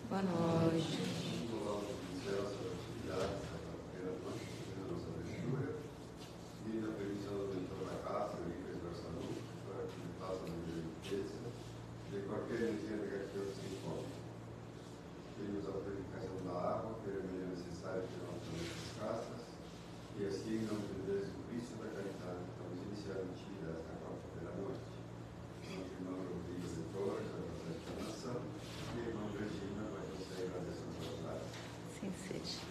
Boa noite. E na permissão do mentor da casa, o Lucas Barçanu, para que ele faça a limpeza de qualquer energia negativa que se encontre. Pedimos a purificação da água, que é melhor necessária para nós nossas casas, e assim, em nome de Deus e Cristo da caridade, estamos iniciando esta quarta da noite. Nosso irmão Rodrigo de Torres, da Protesta da Nação, e a irmã Regina, vai você agradecer a sua palavra. Sim, seja.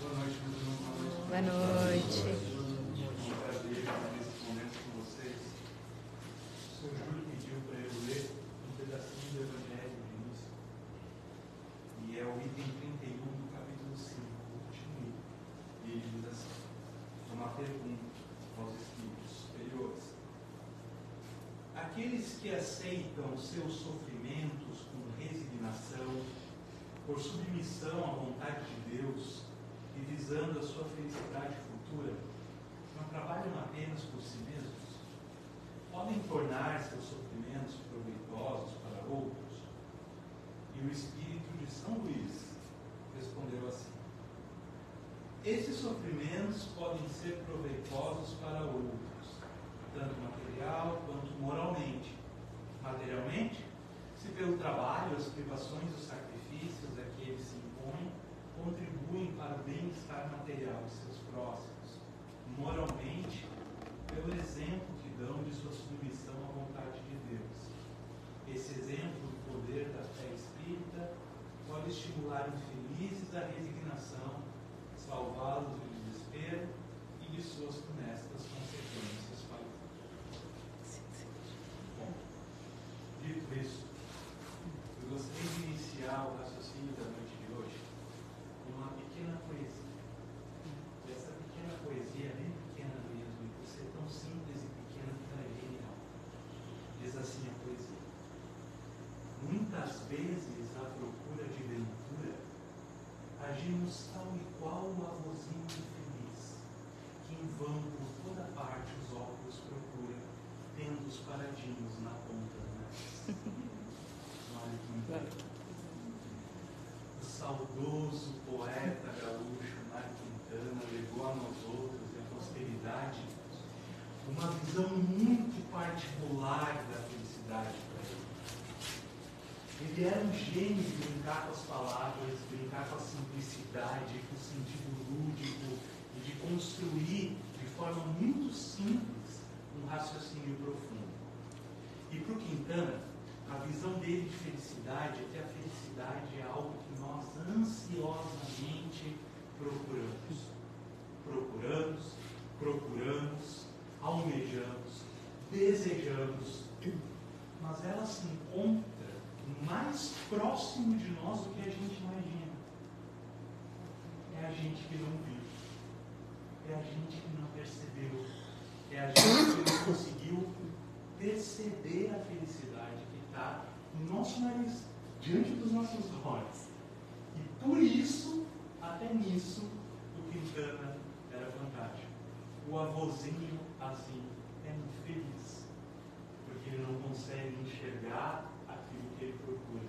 Boa noite, meus irmãos. Boa noite. Um prazer estar nesse momento com vocês. O senhor Júlio pediu para eu ler um pedacinho do Evangelho no início. E é o item 31 do capítulo 5, o último item. E ele diz assim: é uma pergunta aos espíritos superiores. Aqueles que aceitam seus sofrimentos com resignação, por submissão à vontade de Deus e visando a sua felicidade futura, não trabalham apenas por si mesmos? Podem tornar seus sofrimentos proveitosos para outros? E o espírito de São Luís respondeu assim: esses sofrimentos podem ser proveitosos para outros, tanto material quanto moralmente. Materialmente, se pelo trabalho, as privações e os sacrifícios a que eles se impõem contribuem para o bem-estar material de seus próximos. Moralmente, pelo exemplo que dão de sua submissão à vontade de Deus. Esse exemplo do poder da fé espírita pode estimular infelizes à resignação, salvá-los do desespero e de suas funestas consequências para o futuro. Bom, dito isso, eu gostaria de iniciar o raciocínio da noite de hoje com uma pequena poesia. E essa pequena poesia é bem pequena mesmo, e por ser tão simples e pequena que ela é genial. Diz assim a poesia: muitas vezes, à procura de ventura, agimos tal e qual o avôzinho infeliz, que em vão por toda parte os óculos procura, tendo os paradinhos na ponta do nariz. Olha que incrível. O saudoso poeta gaúcho Mário Quintana legou a nós outros e à posteridade uma visão muito particular da felicidade para ele. Ele era um gênio de brincar com as palavras, brincar com a simplicidade, com o sentido lúdico e de construir de forma muito simples um raciocínio profundo. E para o Quintana, a visão dele de felicidade é que a felicidade é algo que nós ansiosamente procuramos, almejamos, desejamos, mas ela se encontra mais próximo de nós do que a gente imagina. É a gente que não viu, é a gente que não percebeu, é a gente que não conseguiu perceber a felicidade que está no nosso nariz, diante dos nossos olhos. E por isso, até nisso, o Quintana era fantástico. O avôzinho, assim, é infeliz, porque ele não consegue enxergar aquilo que ele procura.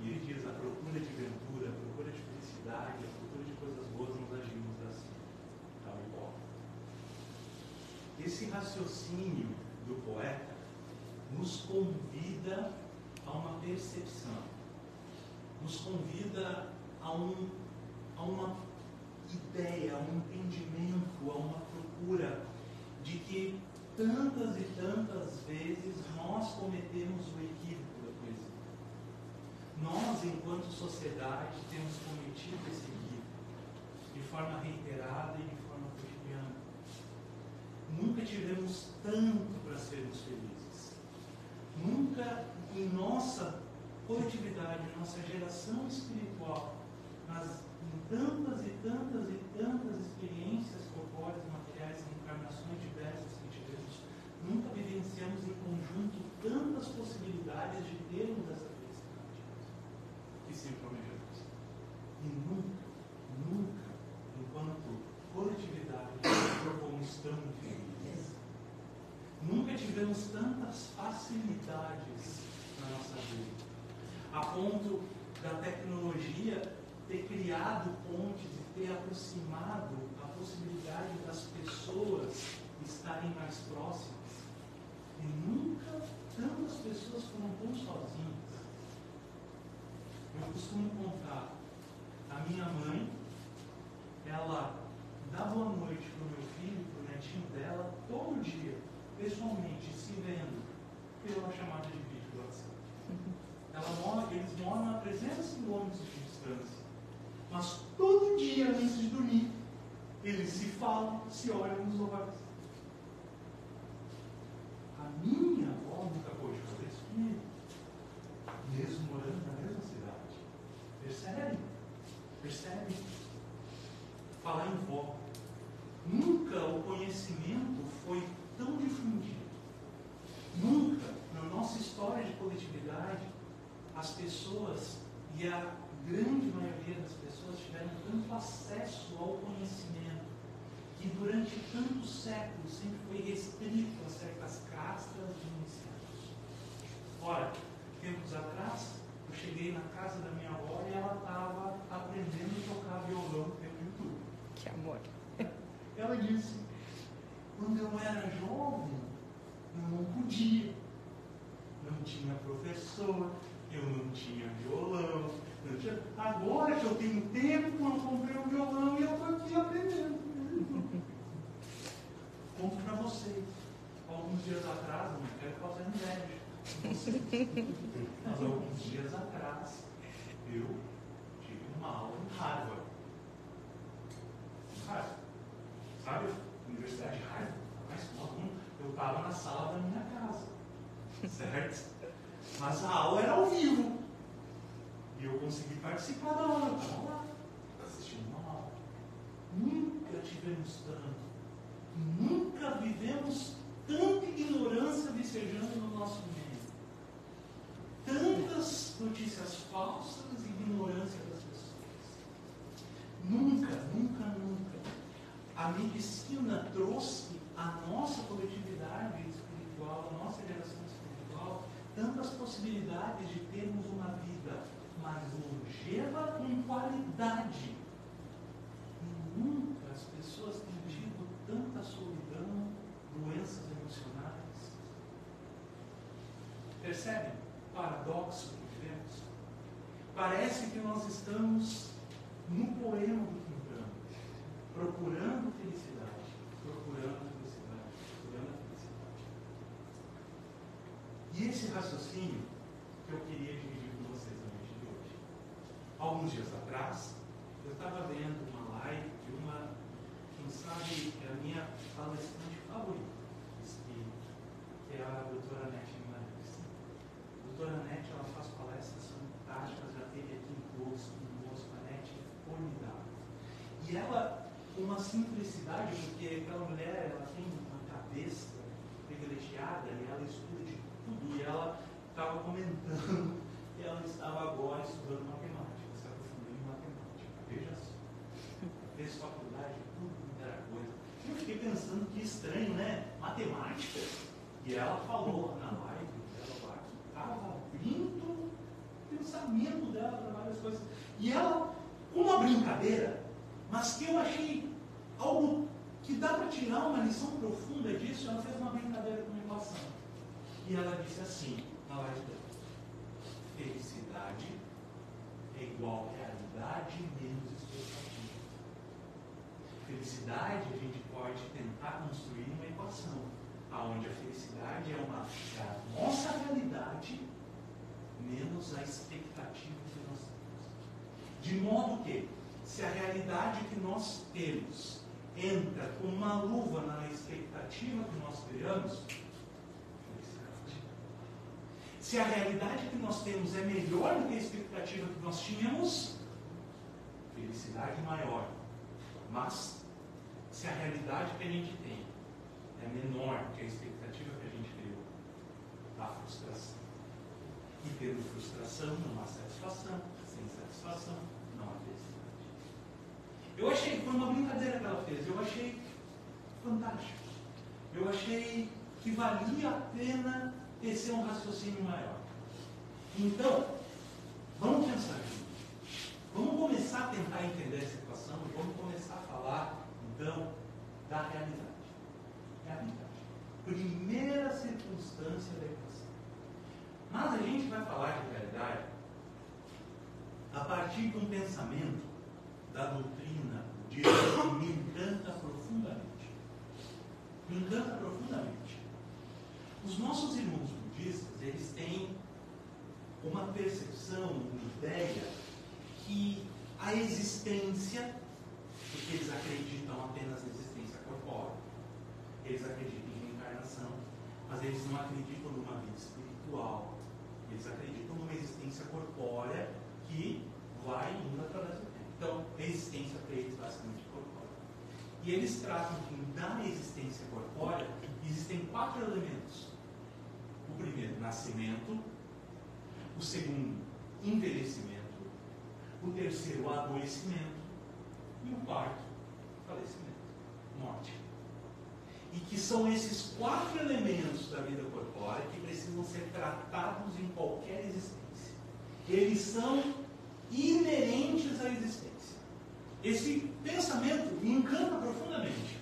E ele diz: a procura de ventura, a procura de felicidade, a procura de coisas boas, nós agimos assim, tal e qual. Esse raciocínio do poeta nos convida a uma percepção, nos convida a uma ideia, a um entendimento, a uma procura de que tantas e tantas vezes nós cometemos o equívoco da poesia. Nós, enquanto sociedade, temos cometido esse equívoco de forma reiterada e de forma cotidiana. Nunca tivemos tanto para sermos felizes. Nunca, em nossa coletividade, em nossa geração espiritual, mas em tantas e tantas e tantas experiências corpóreas e materiais, encarnações diversas que tivemos, nunca vivenciamos em conjunto tantas possibilidades de termos essa felicidade que sempre almejamos. E nunca, enquanto coletividade, fomos tão infelizes. Nunca tivemos tantas facilidades na nossa vida. a ponto da tecnologia ter criado pontes e ter aproximado a possibilidade das pessoas estarem mais próximas. E nunca tantas pessoas foram tão sozinhas. Eu costumo contar, a minha mãe, ela dá boa noite para o meu filho, para o netinho dela, todo dia, pessoalmente, se vendo, pela chamada de vídeo do WhatsApp. Eles moram a 300 quilômetros de distância, mas todo dia, antes de dormir, eles se falam, se olham nos olhos. A minha avó nunca pôde fazer isso comigo, mesmo morando na mesma cidade. Percebe? Percebe? Falar em vó. Nunca o conhecimento foi tão difundido. Nunca, na nossa história de coletividade, as pessoas, e a grande maioria das pessoas, tiveram tanto acesso ao conhecimento, que durante tantos séculos sempre foi restrito a certas castas de iniciados. Ora, tempos atrás, eu cheguei na casa da minha avó e ela estava aprendendo a tocar violão pelo YouTube. Que amor. Ela disse, quando eu era jovem, eu não podia. Não tinha professor, eu não tinha violão. Não tinha... Agora que eu tenho tempo, eu comprei um violão e eu estou aqui aprendendo. Conto para vocês. Alguns dias atrás, não quero causar inveja, mas alguns dias atrás, eu tive uma aula em Harvard. Sabe? Universidade de Harvard, mais comum. Eu estava na sala da minha casa, certo? Mas a aula era ao vivo. E eu consegui participar da aula. Eu estava lá, assistindo uma aula. Nunca tivemos tanto. Nunca vivemos tanta ignorância vicejando no nosso meio. Tantas notícias falsas e ignorância das pessoas. Nunca, nunca, nunca. A medicina trouxe à nossa coletividade espiritual, à nossa geração espiritual, tantas possibilidades de termos uma vida mais longeva com qualidade. E nunca as pessoas têm tido tanta solidão, doenças emocionais. Percebem o paradoxo que vivemos? Parece que nós estamos no poema do Quintana, procurando felicidade, procurando a felicidade, procurando a felicidade. E esse raciocínio que eu queria dividir com vocês na noite de hoje. Alguns dias atrás, eu estava vendo uma live de uma, quem sabe, é a minha palestrante favorita de espírito, que é a doutora Nete Guimarães. A doutora Nete, ela faz palestras fantásticas, já teve aqui em todos, conosco, a Nete é formidável. E ela, com uma simplicidade, porque aquela mulher, ela tem uma cabeça privilegiada e ela estuda de tudo, e ela estava comentando que ela estava agora estudando matemática, se aprofundando em matemática. Veja só. Fez faculdade, tudo quanto era coisa. Eu fiquei pensando que estranho, né? Matemática. E ela falou na live dela lá que estava abrindo o pensamento dela para várias coisas. E ela, uma brincadeira, mas que eu achei algo que dá para tirar uma lição profunda disso, ela fez uma brincadeira com uma equação. E ela disse assim, na live dela: felicidade é igual a realidade menos expectativa. Felicidade a gente pode tentar construir uma equação, onde a felicidade é a nossa realidade menos a expectativa que nós temos. De modo que, se a realidade que nós temos entra com uma luva na expectativa que nós criamos, felicidade. Se a realidade que nós temos é melhor do que a expectativa que nós tínhamos, felicidade maior. Mas, se a realidade que a gente tem é menor que a expectativa que a gente criou, há frustração. E tendo frustração, não há satisfação. Sem satisfação, não há felicidade. Eu achei, foi uma brincadeira que ela fez, eu achei fantástico. Eu achei que valia a pena tecer um raciocínio maior. Então, Vamos pensar juntos. Vamos começar a tentar entender essa equação e vamos começar a falar, então, da realidade. Realidade. Primeira circunstância da equação. Mas a gente vai falar de realidade a partir de um pensamento da doutrina budista que me encanta profundamente. Me encanta profundamente. Os nossos irmãos budistas, eles têm uma percepção, uma ideia que a existência, porque eles acreditam apenas na existência corpórea, eles acreditam em reencarnação, mas eles não acreditam numa vida espiritual. Eles acreditam numa existência corpórea que vai indo através do tempo. Então, a existência para eles basicamente corpórea. E eles tratam que na existência corpórea existem 4 elementos. O primeiro, nascimento. O segundo, envelhecimento. O terceiro, adoecimento. E o quarto, falecimento, morte. E que são esses 4 elementos da vida corpórea que precisam ser tratados em qualquer existência. Eles são inerentes à existência. Esse pensamento me encanta profundamente.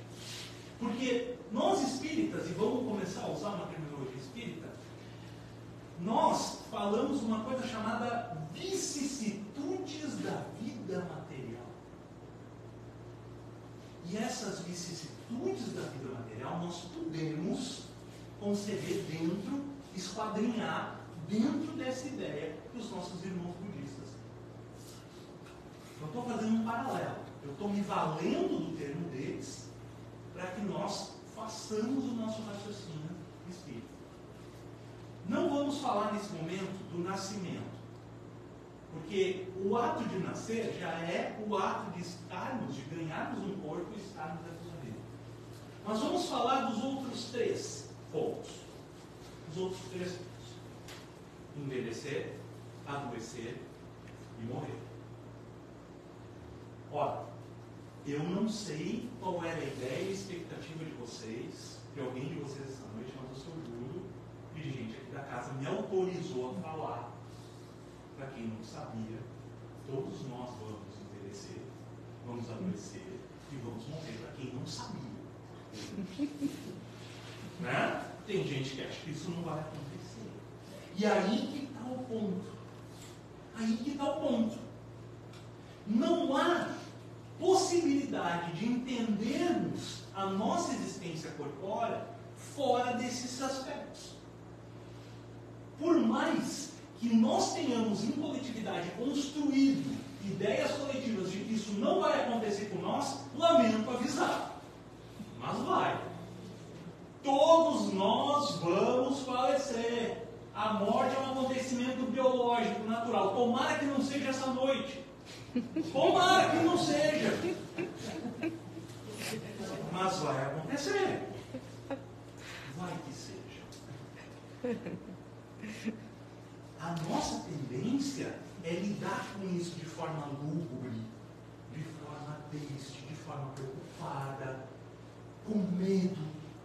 Porque nós espíritas, e vamos começar a usar uma terminologia espírita, nós falamos uma coisa chamada vicissitudes da vida material. E essas vicissitudes da vida material nós podemos conceber dentro, esquadrinhar dentro dessa ideia que os nossos irmãos budistas têm. Eu estou fazendo um paralelo. Eu estou me valendo do termo deles para que nós façamos o nosso raciocínio espírita. Não vamos falar nesse momento do nascimento, porque o ato de nascer já é o ato de estarmos, de ganharmos um corpo e estarmos dentro da vida. Mas vamos falar dos outros 3 pontos. Os outros 3 pontos. Envelhecer, adoecer e morrer. Ora, eu não sei qual era a ideia e a expectativa de vocês, de alguém de vocês essa noite, mas o seu Júlio e de gente aqui da casa me autorizou a falar. Para quem não sabia, todos nós vamos envelhecer, vamos adoecer e vamos morrer. Para quem não sabia. Né? Tem gente que acha que isso não vai acontecer. E aí que está o ponto. Aí que está o ponto. Não há possibilidade de entendermos a nossa existência corpórea fora desses aspectos. Por mais que nós tenhamos em coletividade construído ideias coletivas de que isso não vai acontecer com nós, lamento avisar. Mas vai. Todos nós vamos falecer. A morte é um acontecimento biológico, natural. Tomara que não seja essa noite. Tomara que não seja. Mas vai acontecer. Vai que seja. A nossa tendência é lidar com isso de forma lúgubre, de forma triste, de forma preocupada, com medo,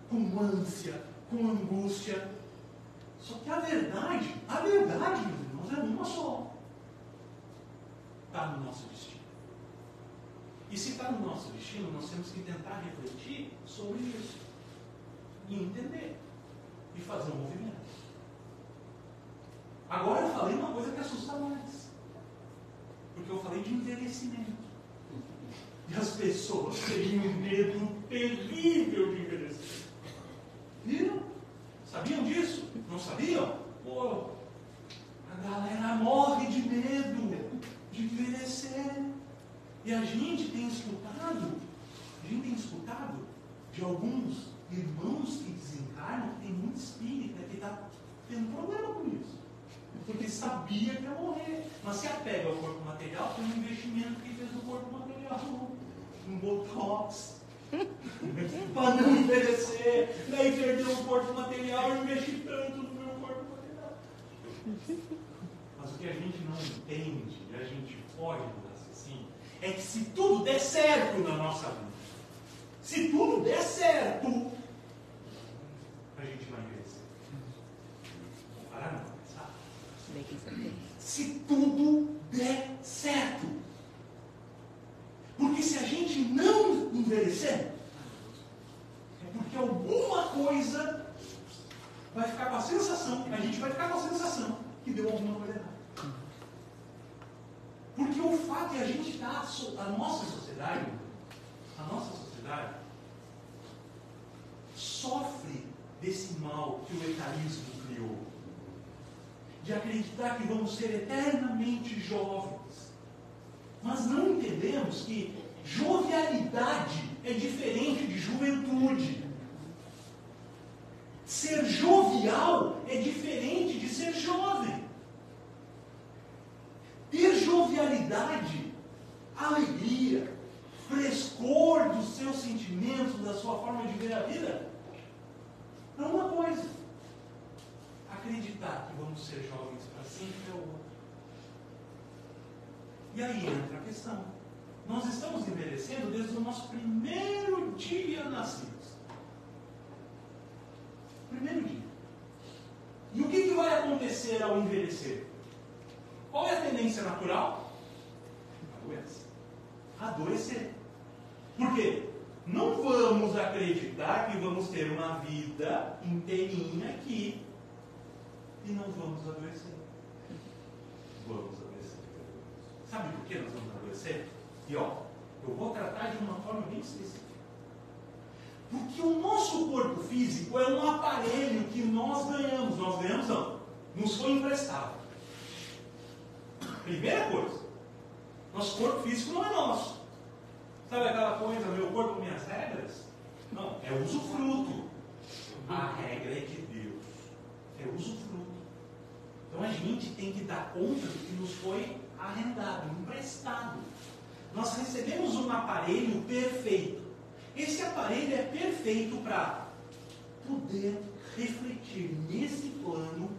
com ânsia, com angústia. Só que a verdade, meus irmãos, é uma só. Está no nosso destino. E se está no nosso destino, nós temos que tentar refletir sobre isso. E entender. E fazer um movimento. Agora eu falei uma coisa que assusta mais. Porque eu falei de envelhecimento. E as pessoas teriam um medo terrível de envelhecer. Viram? Sabiam disso? Não sabiam? Pô, a galera morre de medo de envelhecer. E a gente tem escutado de alguns irmãos que desencarnam, que tem muito espírita que está tendo problema com isso. Porque sabia que ia morrer. Mas se apega ao corpo material, foi um investimento que fez no corpo material. Um botox. Para não envelhecer. Daí perdeu o corpo material e investi tanto no meu corpo material. Mas o que a gente não entende, e a gente foge do raciocínio, é que se tudo der certo na nossa vida, se tudo der certo, a gente vai envelhecer. Não parar não, sabe? Se tudo der certo. Porque se a gente não envelhecer, é porque alguma coisa vai ficar com a sensação, a gente vai ficar com a sensação que deu alguma coisa errada. Porque o fato é a gente estar, a nossa sociedade sofre desse mal que o etarismo criou. De acreditar que vamos ser eternamente jovens. Mas não entendemos que jovialidade é diferente de juventude. Ser jovial é diferente de ser jovem. Ter jovialidade, alegria, frescor dos seus sentimentos, da sua forma de ver a vida, é uma coisa. Acreditar que vamos ser jovens para sempre é outra. E aí entra a questão. Nós estamos envelhecendo desde o nosso primeiro dia nascidos. Primeiro dia. E o que vai acontecer ao envelhecer? Qual é a tendência natural? A doença. Adoecer. Por quê? Não vamos acreditar que vamos ter uma vida inteirinha aqui e não vamos adoecer. Vamos adoecer. Sabe por que nós vamos adoecer? E ó, eu vou tratar de uma forma bem específica. Porque o nosso corpo físico é um aparelho que nós ganhamos. Nós ganhamos não. Nos foi emprestado. Primeira coisa. Nosso corpo físico não é nosso. Sabe aquela coisa, meu corpo, minhas regras? Não, é usufruto. A regra é de Deus. É usufruto. Então a gente tem que dar conta do que nos foi arrendado, emprestado. Nós recebemos um aparelho perfeito. Esse aparelho é perfeito para poder refletir nesse plano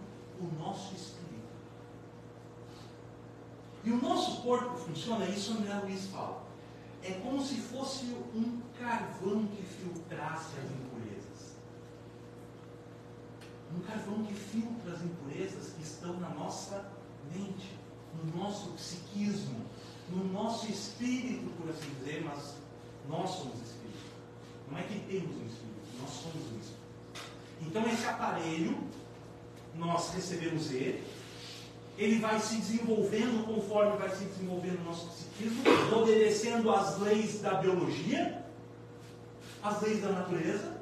o nosso espírito. E o nosso corpo funciona, isso André Luiz fala. É como se fosse um carvão que filtrasse as impurezas. Um carvão que filtra as impurezas que estão na nossa mente, no nosso psiquismo, no nosso espírito, por assim dizer, mas nós somos espírito. Não é que temos um espírito, nós somos um espírito. Então esse aparelho, nós recebemos ele vai se desenvolvendo conforme vai se desenvolvendo o nosso psiquismo, obedecendo às leis da biologia, às leis da natureza,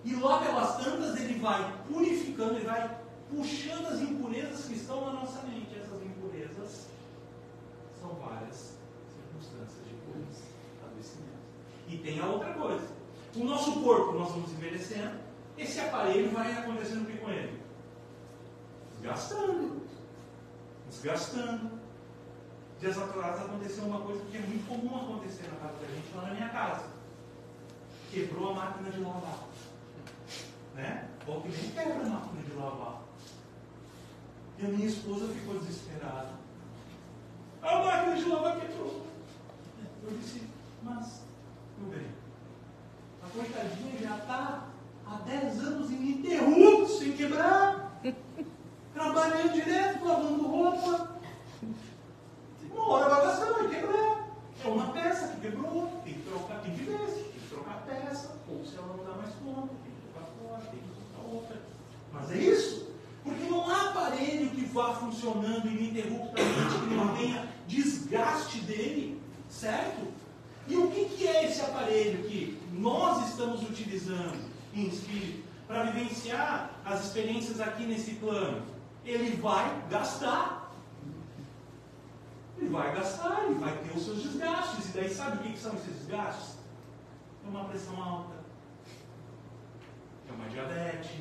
e lá pelas tantas ele vai purificando, ele vai puxando as impurezas que estão na nossa mente. Essas impurezas são várias circunstâncias de adoecimento. E tem a outra coisa. O nosso corpo, nós vamos envelhecendo, esse aparelho vai acontecendo o que com ele? Desgastando. Dias atrás aconteceu uma coisa que é muito comum acontecer na casa da gente, lá na minha casa. Quebrou a máquina de lavar. Né? Ou que nem quebra a máquina de lavar. E a minha esposa ficou desesperada. A máquina de lavar quebrou. Eu disse, mas, meu bem, a coitadinha já está há 10 anos ininterruptos, sem quebrar. Trabalhando direto, lavando roupa. Uma hora vai gastar, vai quebrar. É uma peça que quebrou, tem que trocar, tem que ver, tem que trocar a peça, ou se ela não dá mais conta, tem que trocar fora, tem que trocar outra. Mas é isso. Porque não há aparelho que vá funcionando ininterruptamente, que não tenha desgaste dele, certo? E o que é esse aparelho que nós estamos utilizando em espírito para vivenciar as experiências aqui nesse plano? Ele vai gastar. Ele vai gastar, ele vai ter os seus desgastes. E daí sabe o que são esses desgastes? É uma pressão alta, é uma diabetes,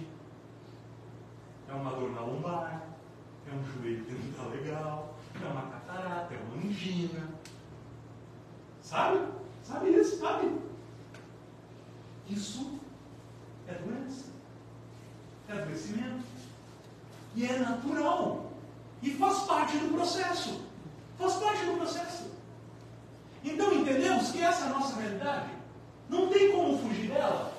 é uma dor na lombar, é um joelho que não está legal, é uma catarata, é uma angina. Sabe? Sabe isso? Sabe? Isso é doença. É adoecimento. E é natural. E faz parte do processo. Faz parte do processo. Então entendemos que essa é a nossa realidade. Não tem como fugir dela.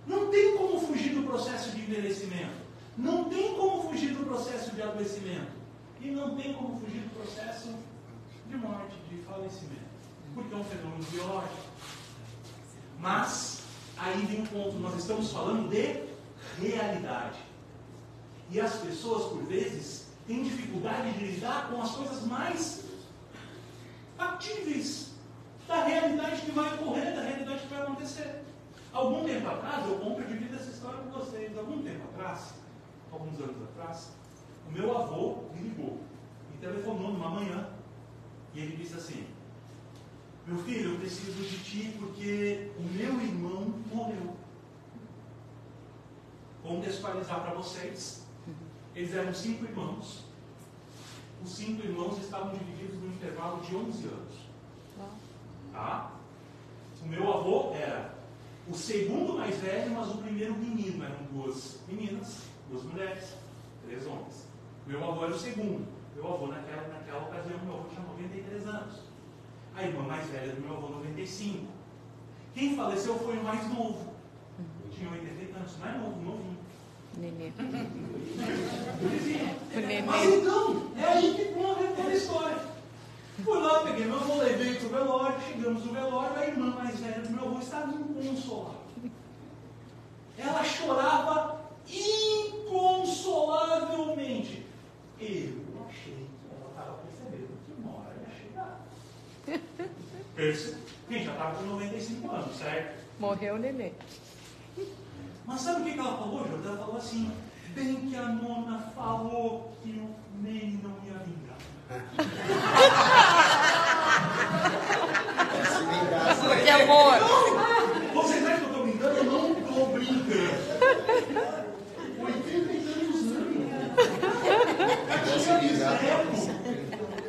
Não tem como fugir do processo de envelhecimento. Não tem como fugir fugir do processo de adoecimento. E não tem como fugir do processo de morte, de falecimento. Porque é um fenômeno biológico. Mas, aí vem um ponto, nós estamos falando de realidade. E as pessoas, por vezes, têm dificuldade de lidar com as coisas mais factíveis da realidade que vai ocorrer, da realidade que vai acontecer. Algum tempo atrás, eu divido essa história com vocês. Alguns anos atrás, o meu avô me ligou, me telefonou numa manhã, e ele disse assim: meu filho, eu preciso de ti porque o meu irmão morreu. Contextualizar para vocês, eles eram 5 irmãos. Os 5 irmãos estavam divididos no intervalo de 11 anos. Tá? O meu avô era o segundo mais velho, mas o primeiro menino. Eram 2 meninas, 2 mulheres, 3 homens. Meu avô era o segundo. Meu avô, naquela ocasião, meu avô tinha 93 anos. A irmã mais velha do meu avô, 95. Quem faleceu foi o mais novo. Tinha 80 anos, mais novinho. Nenê. Mas então, é aí que conta a história. Fui lá, peguei meu avô, levei para o velório, chegamos no velório, a irmã mais velha do meu avô estava inconsolável. Ela chorava inconsolavelmente. Eu achei que ela estava percebendo que uma hora ia chegar. Quem já estava com 95 anos, certo? Morreu o nenê. Mas sabe o que ela falou, Jordão? Ela falou assim: bem que a nona falou que o Nene não ia vingar. Que amor! Vocês acham que eu estou brincando? Eu não estou brincando. 80 e tantos anos.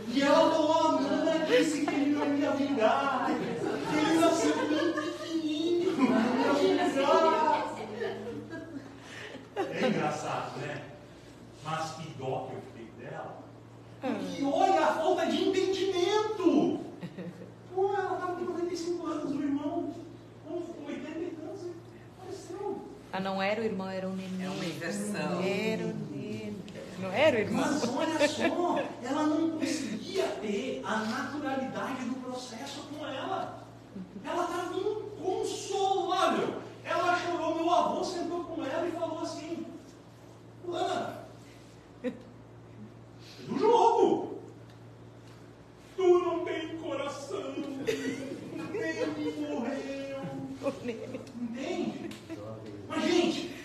E ela falou: a nona disse que ele não ia vingar. Ele nasceu tão pequenininho. Não ia vingar. É engraçado, né? Mas que dó que eu fiquei dela. Porque olha a falta de entendimento. Pô, ela estava com 95 anos, o irmão com 80 e tantos, apareceu. Ah, não era o irmão, era o nenê. É uma inversão. Era o nenê. Não era o irmão. Mas olha só, ela não conseguia ter a naturalidade do processo com ela. Ela estava inconsolável. Ela chorou, meu avô sentou com ela e falou assim: Fulana, do jogo, tu não tem coração, nem morreu. Entende? Mas, gente,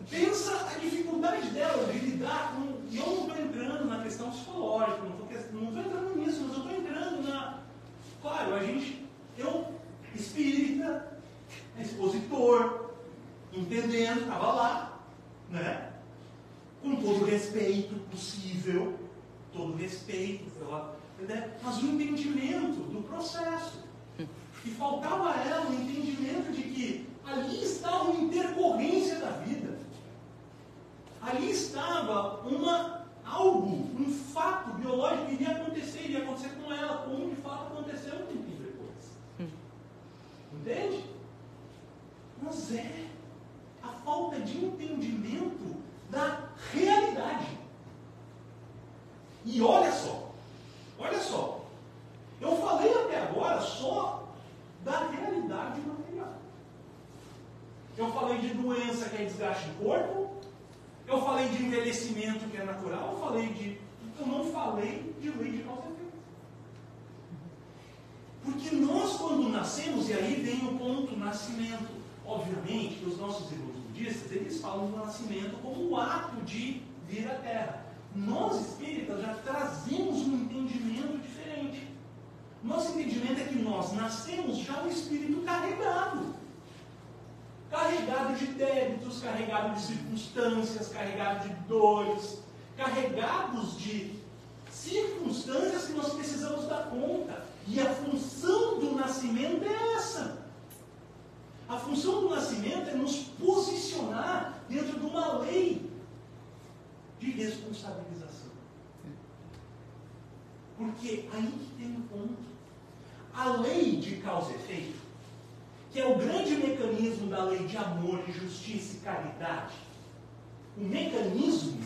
pensa a dificuldade dela de lidar com. E eu não estou entrando na questão psicológica, não estou entrando nisso, mas eu estou entrando na. Claro, eu, espírita, expositor, entendendo, estava lá, né? Com todo o respeito possível, todo respeito pela. Mas o entendimento do processo. E faltava a ela o entendimento de que ali estava uma intercorrência da vida. Ali estava algo, um fato biológico que iria acontecer com ela, como de fato aconteceu um tempinho depois. Entende? Mas é a falta de entendimento da realidade. E olha só, eu falei até agora só da realidade material. Eu falei de doença, que é desgaste do corpo. Eu falei de envelhecimento, que é natural. Eu não falei de lei de causa e efeito. Porque nós, quando nascemos, e aí vem o ponto nascimento. Obviamente que os nossos irmãos budistas, eles falam do nascimento como o ato de vir à Terra. Nós, espíritas, já trazemos um entendimento diferente. Nosso entendimento é que nós nascemos já o espírito carregado. Carregado de débitos, carregado de circunstâncias, carregado de dores, carregados de circunstâncias que nós precisamos dar conta. E a função do nascimento é essa. A função do nascimento é nos posicionar dentro de uma lei de responsabilização. Porque aí que tem um ponto. A lei de causa e efeito, que é o grande mecanismo da lei de amor, de justiça e caridade, o mecanismo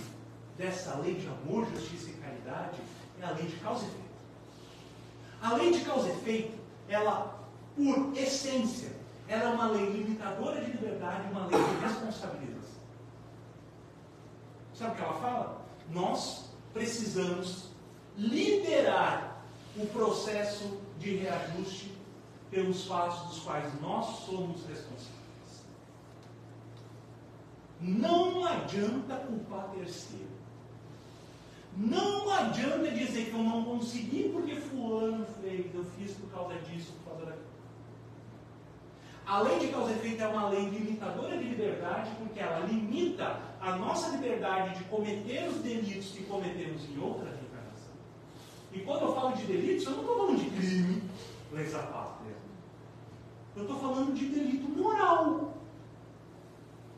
dessa lei de amor, justiça e caridade é a lei de causa e efeito. A lei de causa e efeito, ela, por essência, ela é uma lei limitadora de liberdade, uma lei de responsabilização. Sabe o que ela fala? Nós precisamos liderar o processo de reajuste pelos fatos dos quais nós somos responsáveis. Não adianta culpar terceiro. Não adianta dizer que eu não consegui porque fulano fez, eu fiz por causa disso, por causa daquilo. A lei de causa e efeito é uma lei limitadora de liberdade porque ela limita a nossa liberdade de cometer os delitos que cometemos em outra reencarnação. E quando eu falo de delitos, eu não estou falando de crime, lesa pátria. Eu estou falando de delito moral.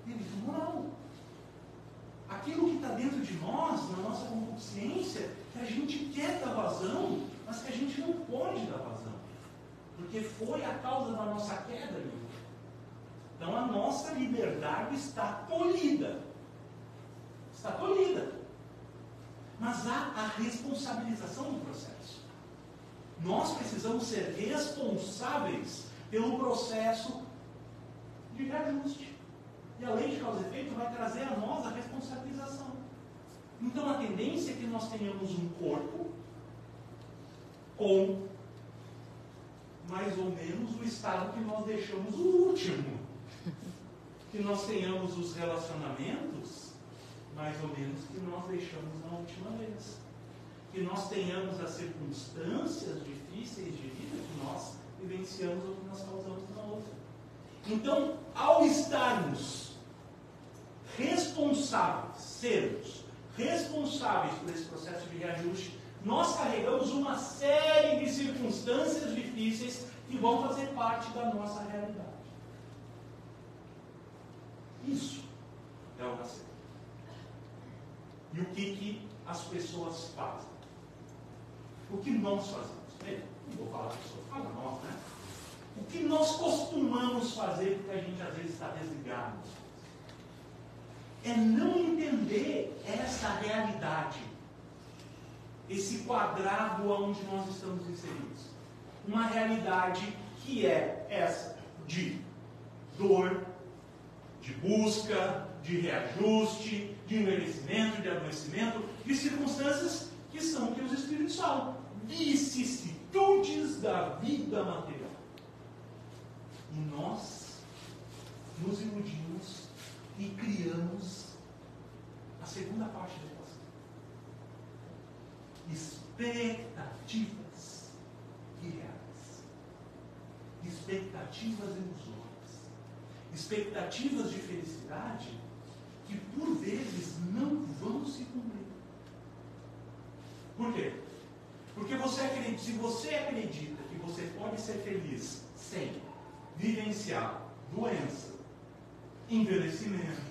Delito moral. Aquilo que está dentro de nós, na nossa consciência, que a gente quer dar vazão, mas que a gente não pode dar vazão. Porque foi a causa da nossa queda, meu. Então a nossa liberdade está tolhida. Está tolhida. Mas há a responsabilização do processo. Nós precisamos ser responsáveis pelo processo de reajuste. E a lei de causa e efeito vai trazer a nós a responsabilização. Então a tendência é que nós tenhamos um corpo com mais ou menos o estado que nós deixamos o último. Que nós tenhamos os relacionamentos mais ou menos que nós deixamos na última vez. Que nós tenhamos as circunstâncias difíceis de vida que nós vivenciamos ou que nós causamos na outra. Então, ao estarmos responsáveis, sermos responsáveis por esse processo de reajuste, nós carregamos uma série de circunstâncias difíceis que vão fazer parte da nossa realidade. Isso é o nascer. E o que as pessoas fazem? O que nós fazemos? Bem, não vou falar que pessoa, fala nós, né? O que nós costumamos fazer porque a gente às vezes está desligado? É não entender essa realidade, esse quadrado onde nós estamos inseridos. Uma realidade que é essa de dor, de busca, de reajuste, de envelhecimento, de adoecimento, de circunstâncias que são o que os Espíritos falam, vicissitudes da vida material. E nós nos iludimos e criamos a segunda parte da equação. Expectativas irreais. Expectativas ilusórias. Expectativas de felicidade que por vezes não vão se cumprir. Por quê? Porque se você acredita que você pode ser feliz sem vivenciar doença, envelhecimento,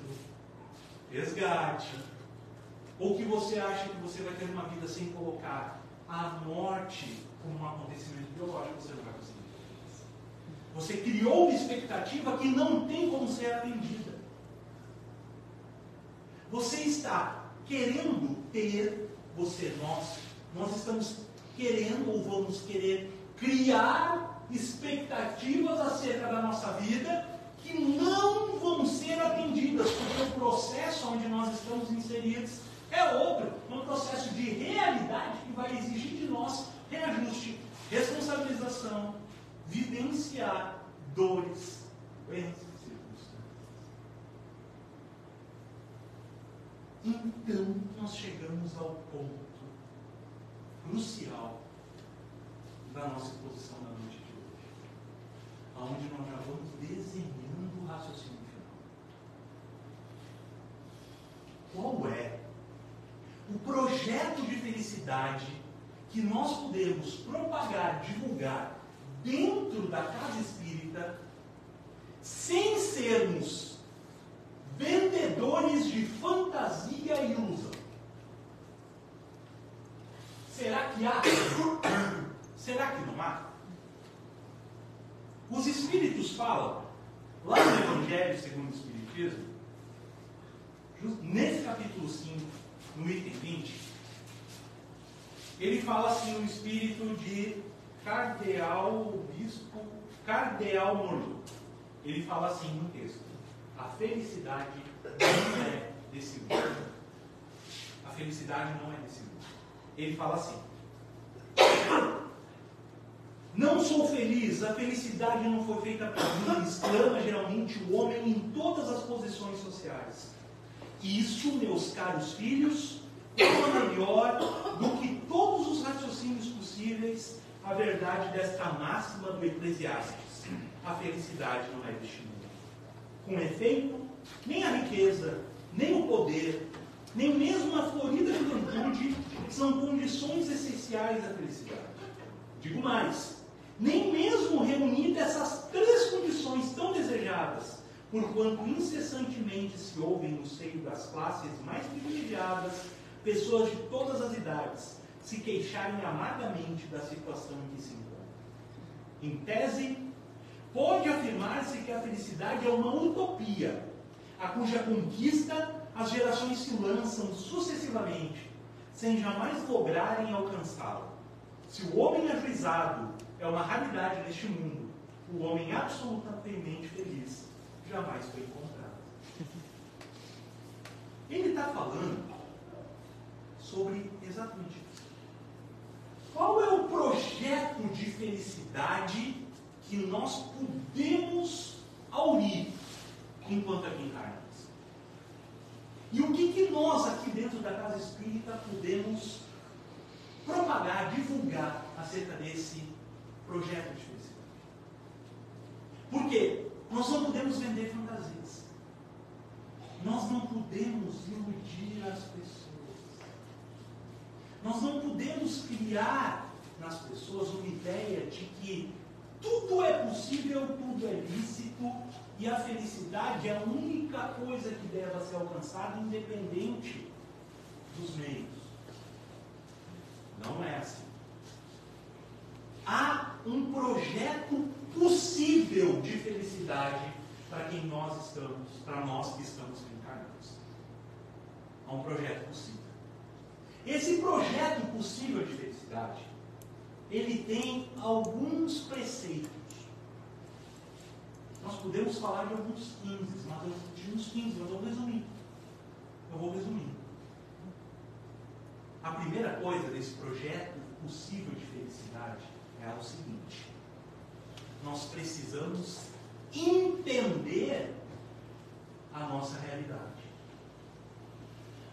resgate, ou que você acha que você vai ter uma vida sem colocar a morte como um acontecimento biológico, você não vai conseguir. Você criou uma expectativa que não tem como ser atendida. Você está querendo ter, nós estamos querendo ou vamos querer criar expectativas acerca da nossa vida que não vão ser atendidas, porque o processo onde nós estamos inseridos é outro, um processo de realidade que vai exigir de nós reajuste, responsabilização, vivenciar dores, doenças e circunstâncias. Então, nós chegamos ao ponto crucial da nossa exposição na noite de hoje, onde nós já vamos desenhando o raciocínio final. Qual é o projeto de felicidade que nós podemos propagar, divulgar dentro da casa espírita, sem sermos vendedores de fantasia e ilusão? Será que há? Será que não há? Os Espíritos falam, lá no Evangelho segundo o Espiritismo, nesse capítulo 5, no item 20, ele fala assim no espírito de Cardeal Molu. Ele fala assim no texto: a felicidade não é desse mundo. A felicidade não é desse mundo. Ele fala assim: não sou feliz, a felicidade não foi feita para mim, exclama geralmente o homem em todas as posições sociais. Isso, meus caros filhos, é melhor do que todos os raciocínios possíveis a verdade desta máxima do Eclesiastes: a felicidade não é deste mundo. Com efeito, nem a riqueza, nem o poder, nem mesmo a florida juventude são condições essenciais à felicidade. Digo mais, nem mesmo reunidas essas três condições tão desejadas, porquanto incessantemente se ouvem no seio das classes mais privilegiadas pessoas de todas as idades se queixarem amargamente da situação em que se encontram. Em tese, pode afirmar-se que a felicidade é uma utopia, a cuja conquista as gerações se lançam sucessivamente, sem jamais lograrem alcançá-la. Se o homem ajuizado é uma raridade neste mundo, o homem absolutamente feliz jamais foi encontrado. Ele está falando sobre exatamente isso. Qual é o projeto de felicidade que nós podemos aurir enquanto aqui encarnamos? E o que nós aqui dentro da Casa Espírita podemos propagar, divulgar acerca desse projeto de felicidade? Por quê? Nós não podemos vender fantasias. Nós não podemos iludir as pessoas. Nós não podemos criar nas pessoas uma ideia de que tudo é possível, tudo é lícito e a felicidade é a única coisa que deve ser alcançada independente dos meios. Não é assim. Há um projeto possível de felicidade para quem nós estamos, para nós que estamos encarnados. Há um projeto possível. Esse projeto possível de felicidade, ele tem alguns preceitos. Nós podemos falar de alguns 15, mas eu vou resumir. A primeira coisa desse projeto possível de felicidade é o seguinte: nós precisamos entender a nossa realidade.